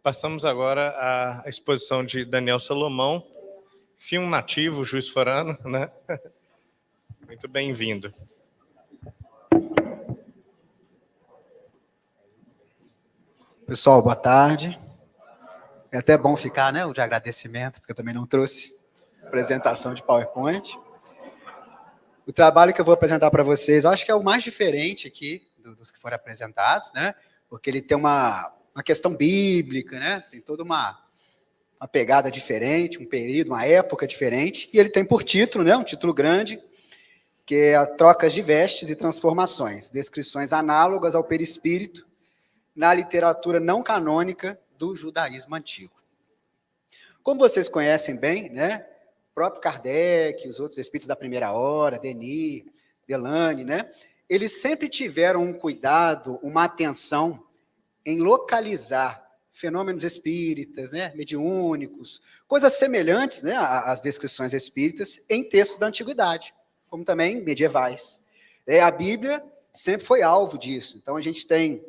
Passamos agora à exposição de Daniel Salomão, filme nativo, Juiz Forano, né? Muito bem-vindo. Pessoal, boa tarde. É até bom ficar, né, o de agradecimento, porque eu também não trouxe apresentação de PowerPoint. O trabalho que eu vou apresentar para vocês, eu acho que é o mais diferente aqui dos que foram apresentados, né? Porque ele tem uma questão bíblica, né? Tem toda uma pegada diferente, um período, uma época diferente, e ele tem por título, né, um título grande, que é Trocas de Vestes e Transformações, descrições análogas ao perispírito na literatura não canônica do judaísmo antigo. Como vocês conhecem bem, né, o próprio Kardec, os outros espíritos da primeira hora, Denis, Delane, né, eles sempre tiveram um cuidado, uma atenção em localizar fenômenos espíritas, né, mediúnicos, coisas semelhantes, né, às descrições espíritas em textos da antiguidade, como também medievais. A Bíblia sempre foi alvo disso. Então, a gente tem,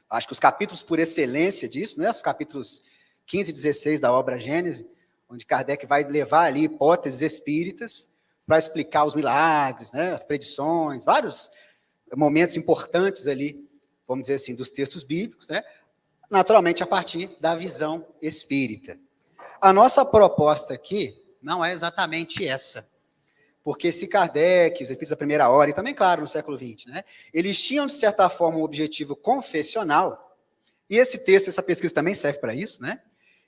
acho que os capítulos por excelência disso, né, os capítulos 15 e 16 da obra Gênesis, onde Kardec vai levar ali hipóteses espíritas para explicar os milagres, né, as predições, vários momentos importantes ali, vamos dizer assim, dos textos bíblicos, né, naturalmente a partir da visão espírita. A nossa proposta aqui não é exatamente essa, porque se Kardec, os espíritos da primeira hora, e também, claro, no século XX, né, eles tinham, de certa forma, um objetivo confessional, e esse texto, essa pesquisa também serve para isso, né,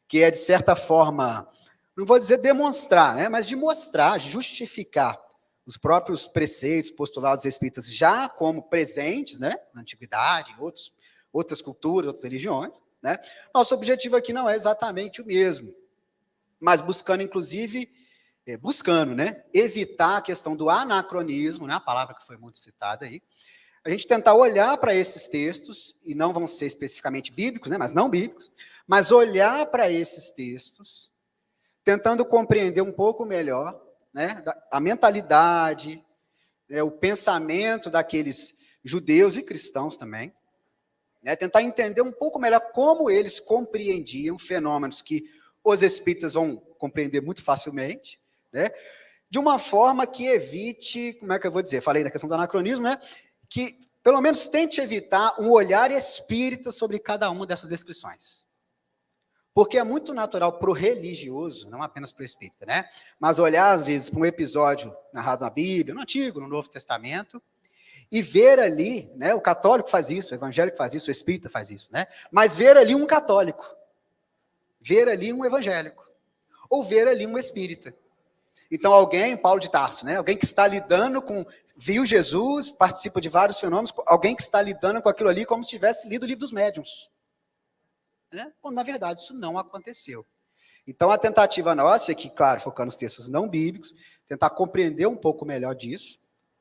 que é, de certa forma, não vou dizer demonstrar, né, mas de mostrar, de justificar os próprios preceitos, postulados espíritas já como presentes, né, na antiguidade, em outras culturas, outras religiões, né. Nosso objetivo aqui não é exatamente o mesmo, mas buscando, inclusive, né, evitar a questão do anacronismo, né, a palavra que foi muito citada aí, a gente tentar olhar para esses textos, e não vão ser especificamente bíblicos, né, mas não bíblicos, mas olhar para esses textos, tentando compreender um pouco melhor, né, a mentalidade, né, o pensamento daqueles judeus e cristãos também, né, tentar entender um pouco melhor como eles compreendiam fenômenos que os espíritas vão compreender muito facilmente, né, de uma forma que evite, como é que eu vou dizer, falei da questão do anacronismo, né, que pelo menos tente evitar um olhar espírita sobre cada uma dessas descrições. Porque é muito natural para o religioso, não apenas para o espírita, né, mas olhar às vezes para um episódio narrado na Bíblia, no Antigo, no Novo Testamento, e ver ali, né, o católico faz isso, o evangélico faz isso, o espírita faz isso, né, mas ver ali um católico, ver ali um evangélico, ou ver ali um espírita. Então alguém, Paulo de Tarso, né, alguém que está lidando com, viu Jesus, participa de vários fenômenos, alguém que está lidando com aquilo ali como se tivesse lido o livro dos médiuns. Né? Quando, na verdade, isso não aconteceu. Então, a tentativa nossa é que, claro, focando nos textos não bíblicos, tentar compreender um pouco melhor disso,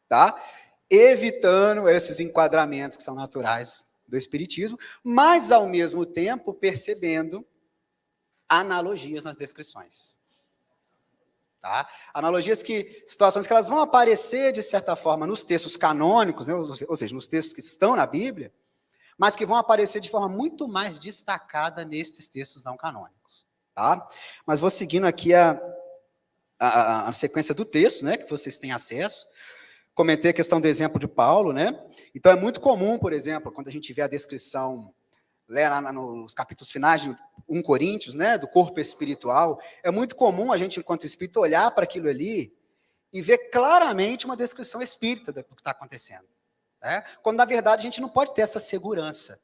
tá? Evitando esses enquadramentos que são naturais do espiritismo, mas, ao mesmo tempo, percebendo analogias nas descrições. Tá? Analogias situações que elas vão aparecer, de certa forma, nos textos canônicos, né? Ou seja, nos textos que estão na Bíblia, mas que vão aparecer de forma muito mais destacada nestes textos não canônicos. Tá? Mas vou seguindo aqui a sequência do texto, né, que vocês têm acesso. Comentei a questão do exemplo de Paulo, né? Então é muito comum, por exemplo, quando a gente vê a descrição, lá nos capítulos finais de 1 Coríntios, né, do corpo espiritual, é muito comum a gente, enquanto espírita, olhar para aquilo ali e ver claramente uma descrição espírita do que está acontecendo. Né? Quando, na verdade, a gente não pode ter essa segurança.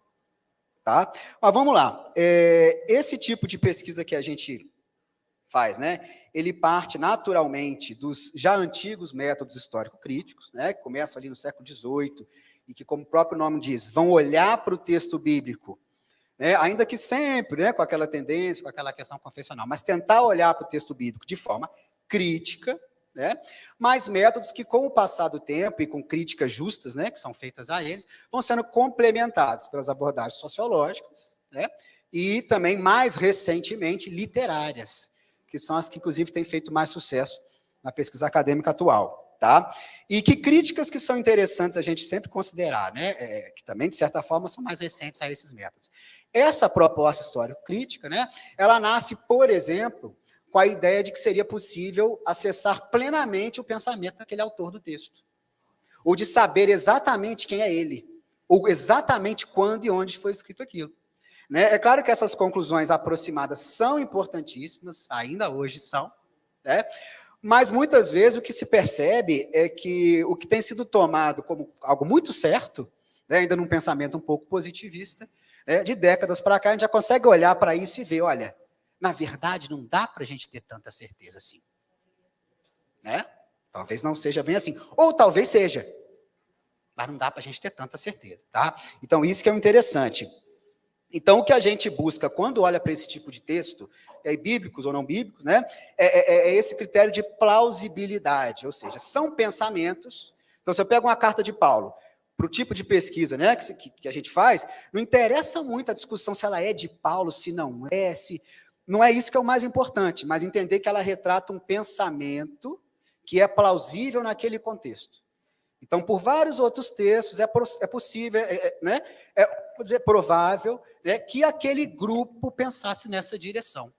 Tá? Mas vamos lá. Esse tipo de pesquisa que a gente faz, né, ele parte naturalmente dos já antigos métodos histórico-críticos, né, que começam ali no século XVIII, e que, como o próprio nome diz, vão olhar para o texto bíblico, né, ainda que sempre, né, com aquela tendência, com aquela questão confessional, mas tentar olhar para o texto bíblico de forma crítica, né, mas métodos que, com o passar do tempo e com críticas justas, né, que são feitas a eles, vão sendo complementados pelas abordagens sociológicas, né, e também, mais recentemente, literárias, que são as que, inclusive, têm feito mais sucesso na pesquisa acadêmica atual. tá? E que críticas que são interessantes a gente sempre considerar, né? Que também, de certa forma, são mais recentes a esses métodos. Essa proposta histórico-crítica, né? Ela nasce, por exemplo, com a ideia de que seria possível acessar plenamente o pensamento daquele autor do texto, ou de saber exatamente quem é ele, ou exatamente quando e onde foi escrito aquilo. Né? É claro que essas conclusões aproximadas são importantíssimas, ainda hoje são, né? Mas muitas vezes o que se percebe é que o que tem sido tomado como algo muito certo, né, ainda num pensamento um pouco positivista, né, de décadas para cá, a gente já consegue olhar para isso e ver, olha, na verdade não dá para a gente ter tanta certeza assim. Né? Talvez não seja bem assim, ou talvez seja, mas não dá para a gente ter tanta certeza. Tá? Então isso que é o interessante. Então, o que a gente busca quando olha para esse tipo de texto, bíblicos ou não bíblicos, né, é esse critério de plausibilidade, ou seja, são pensamentos. Então, se eu pego uma carta de Paulo, para o tipo de pesquisa, né, que a gente faz, não interessa muito a discussão se ela é de Paulo, se não é, não é isso que é o mais importante, mas entender que ela retrata um pensamento que é plausível naquele contexto. Então, por vários outros textos, é possível, né, provável, né, que aquele grupo pensasse nessa direção.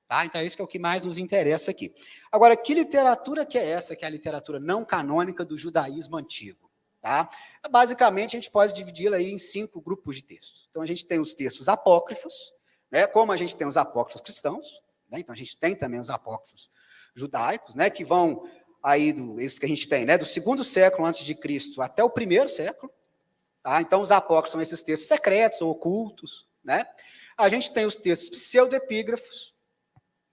Tá? Então, isso que é o que mais nos interessa aqui. Agora, que literatura que é essa, que é a literatura não canônica do judaísmo antigo? Tá? Basicamente, a gente pode dividi-la aí em 5 grupos de textos. Então, a gente tem os textos apócrifos, né, como a gente tem os apócrifos cristãos, né, então a gente tem também os apócrifos judaicos, né, que vão aí esses que a gente tem, né, do 2º século antes de Cristo até o 1º século, tá? Então os apócrifos são esses textos secretos ou ocultos, né? A gente tem os textos pseudepígrafos,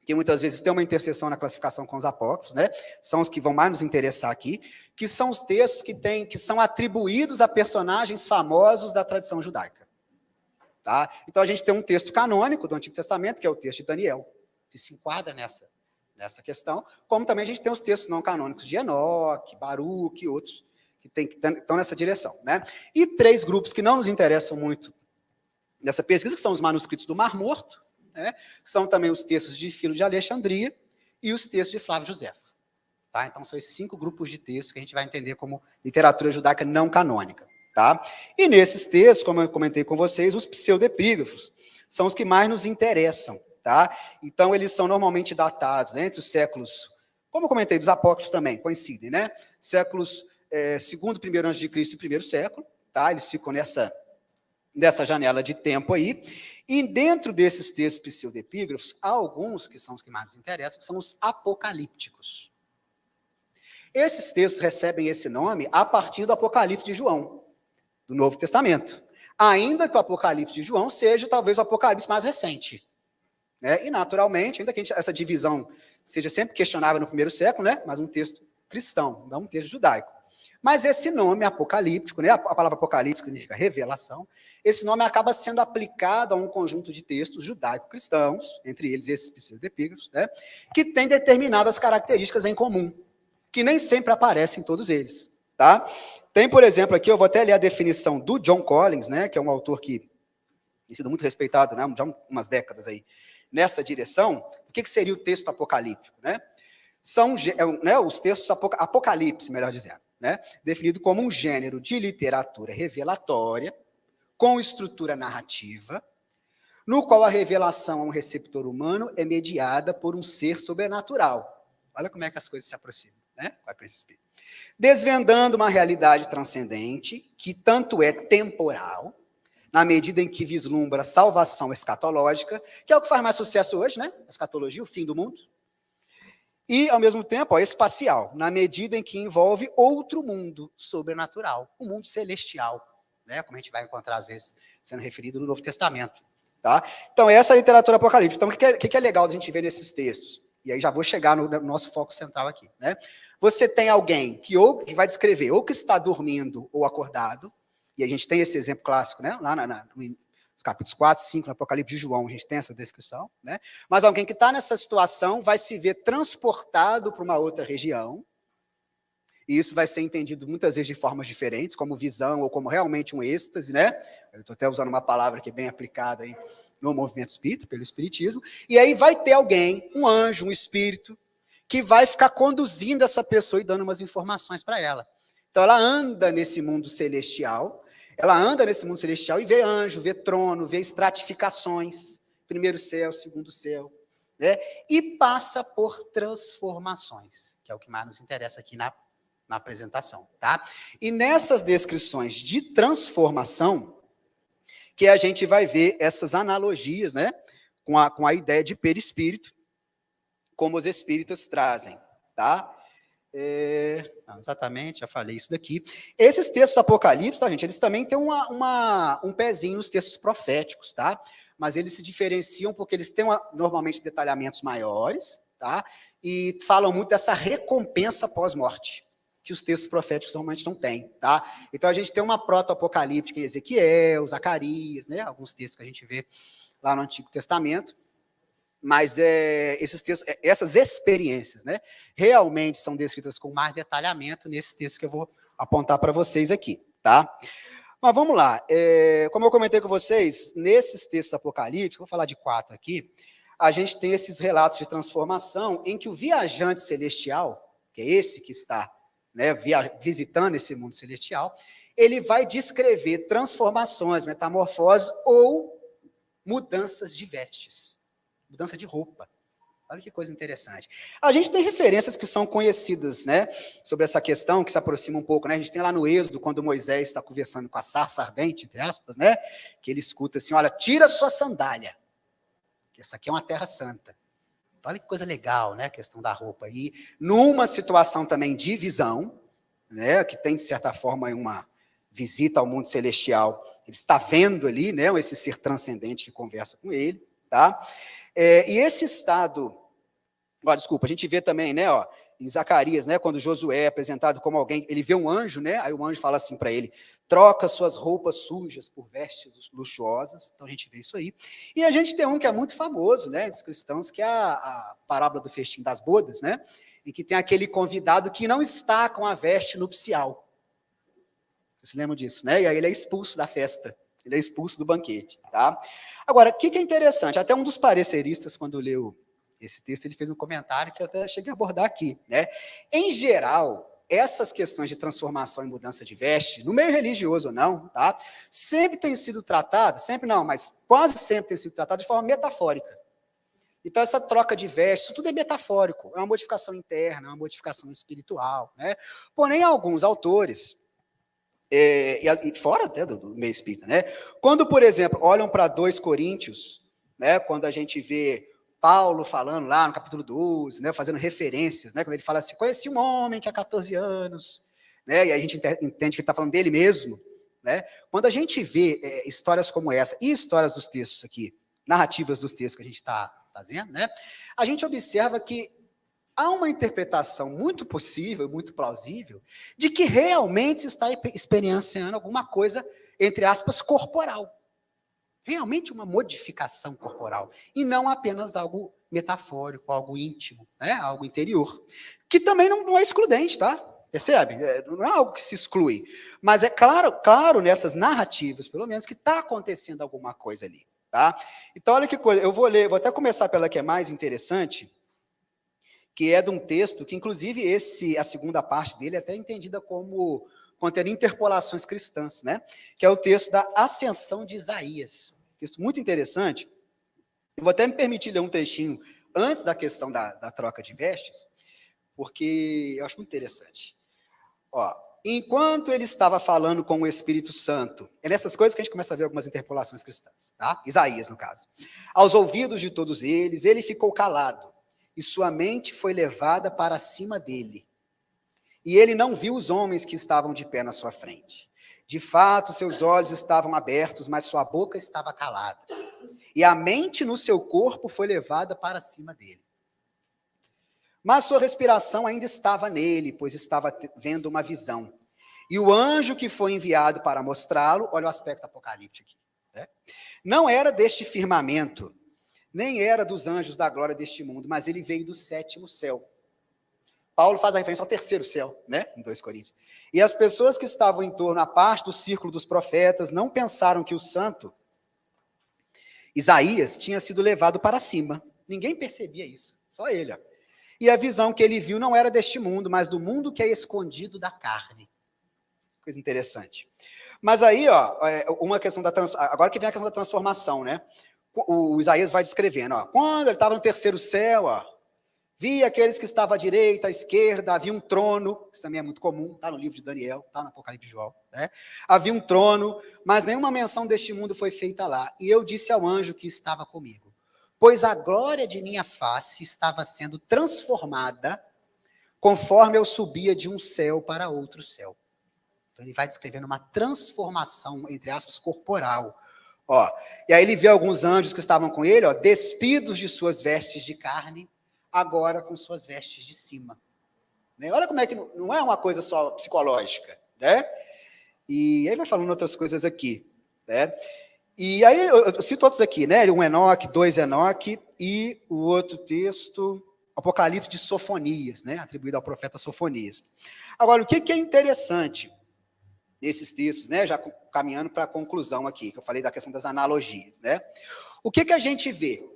que muitas vezes tem uma interseção na classificação com os apócrifos, né? São os que vão mais nos interessar aqui, que são os textos que são atribuídos a personagens famosos da tradição judaica, tá? Então a gente tem um texto canônico do Antigo Testamento, que é o texto de Daniel, que se enquadra nessa questão, como também a gente tem os textos não canônicos de Enoque, Baruque e outros que estão nessa direção. Né? E 3 grupos que não nos interessam muito nessa pesquisa, que são os manuscritos do Mar Morto, né? São também os textos de Filo de Alexandria e os textos de Flávio Josefo. Tá? Então, são esses 5 grupos de textos que a gente vai entender como literatura judaica não canônica. Tá? E nesses textos, como eu comentei com vocês, os pseudepígrafos são os que mais nos interessam. Tá? Então, eles são normalmente datados entre os séculos, como eu comentei, dos apócrifos também, coincidem, né? Séculos 2º, 1º antes de Cristo e 1º século, tá? Eles ficam nessa janela de tempo aí, e dentro desses textos pseudepígrafos, há alguns, que são os que mais nos interessam, que são os apocalípticos. Esses textos recebem esse nome a partir do Apocalipse de João, do Novo Testamento, ainda que o Apocalipse de João seja talvez o Apocalipse mais recente. Né? E, naturalmente, ainda que essa divisão seja sempre questionável no 1º século, né? Mas um texto cristão, não um texto judaico. Mas esse nome apocalíptico, né? A palavra apocalipse significa revelação, esse nome acaba sendo aplicado a um conjunto de textos judaico-cristãos, entre eles esses pseudepígrafos, né? Que têm determinadas características em comum, que nem sempre aparecem em todos eles. Tá? Tem, por exemplo, aqui, eu vou até ler a definição do John Collins, né? Que é um autor que tem sido muito respeitado, né? Já há umas décadas aí, nessa direção. O que seria o texto apocalíptico? Né? São os textos apocalipse, melhor dizendo, né? Definido como um gênero de literatura revelatória, com estrutura narrativa, no qual a revelação a um receptor humano é mediada por um ser sobrenatural. Olha como é que as coisas se aproximam, né? Com a crença espírita. Desvendando uma realidade transcendente, que tanto é temporal, na medida em que vislumbra salvação escatológica, que é o que faz mais sucesso hoje, né? A escatologia, o fim do mundo. E, ao mesmo tempo, espacial, na medida em que envolve outro mundo sobrenatural, o mundo celestial, né? Como a gente vai encontrar, às vezes, sendo referido no Novo Testamento. Tá? Então, essa é a literatura apocalíptica. Então, o que é legal a gente ver nesses textos? E aí já vou chegar no nosso foco central aqui. Né? Você tem alguém que vai descrever ou que está dormindo ou acordado, e a gente tem esse exemplo clássico, né? Lá nos capítulos 4 e 5, no Apocalipse de João, a gente tem essa descrição. Né? Mas alguém que está nessa situação vai se ver transportado para uma outra região, e isso vai ser entendido muitas vezes de formas diferentes, como visão ou como realmente um êxtase, né? Eu estou até usando uma palavra que é bem aplicada aí no movimento espírita, pelo espiritismo. E aí vai ter alguém, um anjo, um espírito, que vai ficar conduzindo essa pessoa e dando umas informações para ela. Então, ela anda nesse mundo celestial, e vê anjo, vê trono, vê estratificações, primeiro céu, segundo céu, né? E passa por transformações, que é o que mais nos interessa aqui na apresentação, tá? E nessas descrições de transformação, que a gente vai ver essas analogias, né, com a ideia de perispírito, como os espíritas trazem, tá? Não, exatamente, já falei isso daqui. Esses textos apocalípticos, tá, gente, eles também têm um pezinho nos textos proféticos, tá? Mas eles se diferenciam porque eles têm, normalmente, detalhamentos maiores, tá? E falam muito dessa recompensa pós-morte, que os textos proféticos normalmente não têm, tá? Então, a gente tem uma proto-apocalíptica em Ezequiel, Zacarias, né? Alguns textos que a gente vê lá no Antigo Testamento. Mas esses textos, essas experiências, né, realmente são descritas com mais detalhamento nesses textos que eu vou apontar para vocês aqui, tá? Mas vamos lá. Como eu comentei com vocês, nesses textos apocalípticos, vou falar de 4 aqui, a gente tem esses relatos de transformação em que o viajante celestial, que é esse que está, né, visitando esse mundo celestial, ele vai descrever transformações, metamorfoses ou mudanças de vestes. Mudança de roupa. Olha que coisa interessante. A gente tem referências que são conhecidas, né, sobre essa questão, que se aproxima um pouco, né? A gente tem lá no Êxodo, quando Moisés está conversando com a sarça ardente, entre aspas, né, que ele escuta assim, olha, tira sua sandália, que essa aqui é uma terra santa. Olha que coisa legal, né, a questão da roupa. E numa situação também de visão, né, que tem, de certa forma, uma visita ao mundo celestial, ele está vendo ali, né, esse ser transcendente que conversa com ele, tá? E esse estado, desculpa, a gente vê também, né, ó, em Zacarias, né, quando Josué é apresentado como alguém, ele vê um anjo, né, aí o anjo fala assim para ele, troca suas roupas sujas por vestes luxuosas, então a gente vê isso aí. E a gente tem um que é muito famoso, né, dos cristãos, que é a parábola do festim das bodas, né, em que tem aquele convidado que não está com a veste nupcial. Vocês se lembram disso, né? E aí ele é expulso da festa. Ele é expulso do banquete, tá? Agora, o que é interessante? Até um dos pareceristas, quando leu esse texto, ele fez um comentário que eu até cheguei a abordar aqui, né? Em geral, essas questões de transformação e mudança de veste, no meio religioso ou não, tá? Sempre tem sido tratada, sempre não, mas quase sempre tem sido tratada de forma metafórica. Então, essa troca de veste, isso tudo é metafórico, é uma modificação interna, é uma modificação espiritual, né? Porém, alguns autores, e fora até do meio espírita, né? Quando, por exemplo, olham para 2 Coríntios, né? Quando a gente vê Paulo falando lá no capítulo 12, né? Fazendo referências, né? Quando ele fala assim, conheci um homem que há 14 anos, né? E a gente entende que ele está falando dele mesmo, né? Quando a gente vê histórias como essa, e histórias dos textos aqui, narrativas dos textos que a gente está fazendo, né? A gente observa que há uma interpretação muito possível, muito plausível, de que realmente se está experienciando alguma coisa, entre aspas, corporal. Realmente uma modificação corporal. E não apenas algo metafórico, algo íntimo, né? Algo interior. Que também não é excludente, tá? Percebe? Não é algo que se exclui. Mas é claro nessas narrativas, pelo menos, que está acontecendo alguma coisa ali. Tá? Então, olha que coisa. Eu vou até começar pela que é mais interessante, que é de um texto que, inclusive, a segunda parte dele é até entendida como contendo interpolações cristãs, né? Que é o texto da Ascensão de Isaías. Texto muito interessante. Eu vou até me permitir ler um trechinho antes da questão da troca de vestes, porque eu acho muito interessante. Ó, enquanto ele estava falando com o Espírito Santo, é nessas coisas que a gente começa a ver algumas interpolações cristãs, tá? Isaías, no caso. Aos ouvidos de todos eles, ele ficou calado, e sua mente foi levada para cima dele. E ele não viu os homens que estavam de pé na sua frente. De fato, seus olhos estavam abertos, mas sua boca estava calada. E a mente no seu corpo foi levada para cima dele. Mas sua respiração ainda estava nele, pois estava vendo uma visão. E o anjo que foi enviado para mostrá-lo, olha o aspecto apocalíptico aqui, né? Não era deste firmamento, nem era dos anjos da glória deste mundo, mas ele veio do 7º céu. Paulo faz a referência ao 3º céu, né? Em 2 Coríntios. E as pessoas que estavam em torno, à parte do círculo dos profetas, não pensaram que o santo Isaías tinha sido levado para cima. Ninguém percebia isso, só ele. Ó. E a visão que ele viu não era deste mundo, mas do mundo que é escondido da carne. Coisa interessante. Mas aí, ó, uma questão agora que vem a questão da transformação, né? O Isaías vai descrevendo, ó, quando ele estava no terceiro céu, ó, via aqueles que estavam à direita, à esquerda, havia um trono, isso também é muito comum, está no livro de Daniel, está no Apocalipse de João, né? Havia um trono, mas nenhuma menção deste mundo foi feita lá. E eu disse ao anjo que estava comigo, pois a glória de minha face estava sendo transformada conforme eu subia de um céu para outro céu. Então ele vai descrevendo uma transformação, entre aspas, corporal. Ó, e aí ele vê alguns anjos que estavam com ele, ó, despidos de suas vestes de carne, agora com suas vestes de cima. Né? Olha como é que não é uma coisa só psicológica, né? E aí vai falando outras coisas aqui, né? E aí eu cito outros aqui, né? Um Enoque, 2 Enoque, e o outro texto, Apocalipse de Sofonias, né? Atribuído ao profeta Sofonias. Agora, o que é interessante nesses textos, né? Já caminhando para a conclusão aqui, que eu falei da questão das analogias, né? O que a gente vê?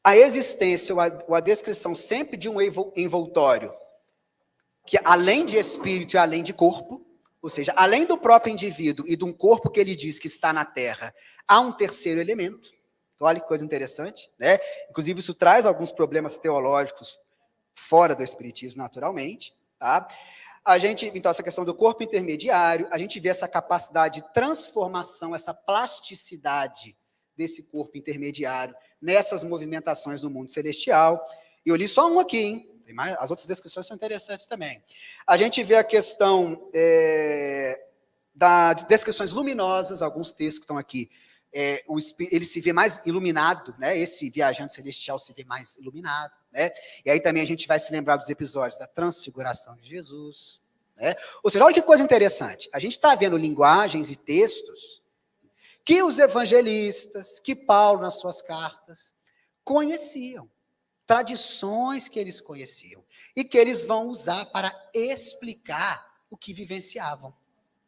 A existência ou a descrição sempre de um envoltório, que além de espírito e além de corpo, ou seja, além do próprio indivíduo e de um corpo que ele diz que está na Terra, há um terceiro elemento. Então, olha que coisa interessante, né? Inclusive, isso traz alguns problemas teológicos fora do espiritismo, naturalmente, tá? Então, essa questão do corpo intermediário, a gente vê essa capacidade de transformação, essa plasticidade desse corpo intermediário nessas movimentações do mundo celestial. E eu li só um aqui, hein? As outras descrições são interessantes também. A gente vê a questão das descrições luminosas, alguns textos que estão aqui. Ele se vê mais iluminado, né? Esse viajante celestial se vê mais iluminado, né? E aí também a gente vai se lembrar dos episódios da transfiguração de Jesus, né? Ou seja, olha que coisa interessante. A gente está vendo linguagens e textos que os evangelistas, que Paulo nas suas cartas conheciam, tradições que eles conheciam e que eles vão usar para explicar o que vivenciavam,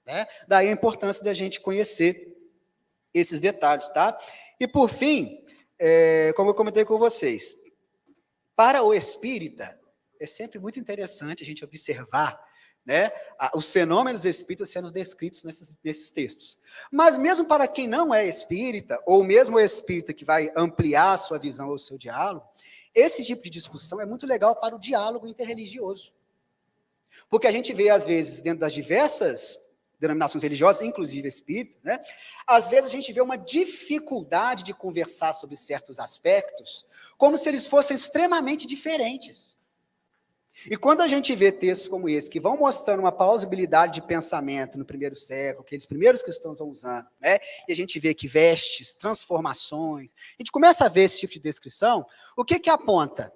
né? Daí a importância da gente conhecer esses detalhes, tá? E por fim, como eu comentei com vocês, para o espírita é sempre muito interessante a gente observar, né, os fenômenos espíritas sendo descritos nesses textos. Mas mesmo para quem não é espírita, ou mesmo o espírita que vai ampliar a sua visão ou o seu diálogo, esse tipo de discussão é muito legal para o diálogo interreligioso. Porque a gente vê, às vezes, dentro das diversas denominações religiosas, inclusive espíritas, né, às vezes a gente vê uma dificuldade de conversar sobre certos aspectos, como se eles fossem extremamente diferentes. E quando a gente vê textos como esse, que vão mostrando uma plausibilidade de pensamento no primeiro século, que aqueles primeiros cristãos vão usando, né? E a gente vê que vestes, transformações, a gente começa a ver esse tipo de descrição, o que aponta?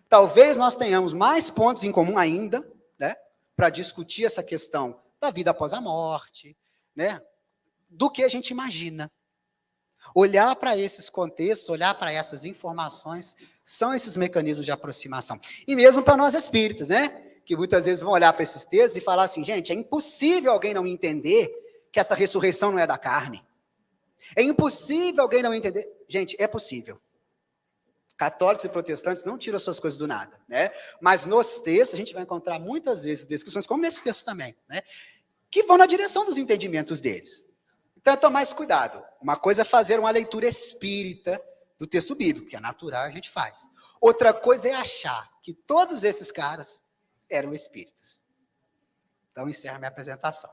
Talvez nós tenhamos mais pontos em comum ainda, né? Para discutir essa questão da vida após a morte, né? Do que a gente imagina. Olhar para esses contextos, olhar para essas informações, são esses mecanismos de aproximação. E mesmo para nós espíritas, né? Que muitas vezes vão olhar para esses textos e falar assim, gente, é impossível alguém não entender que essa ressurreição não é da carne. É impossível alguém não entender. Gente, é possível. Católicos e protestantes não tiram as suas coisas do nada, né? Mas nos textos a gente vai encontrar muitas vezes descrições, como nesses textos também, né? Que vão na direção dos entendimentos deles. Então, tomar esse cuidado. Uma coisa é fazer uma leitura espírita do texto bíblico, que é natural, a gente faz. Outra coisa é achar que todos esses caras eram espíritas. Então, encerro minha apresentação.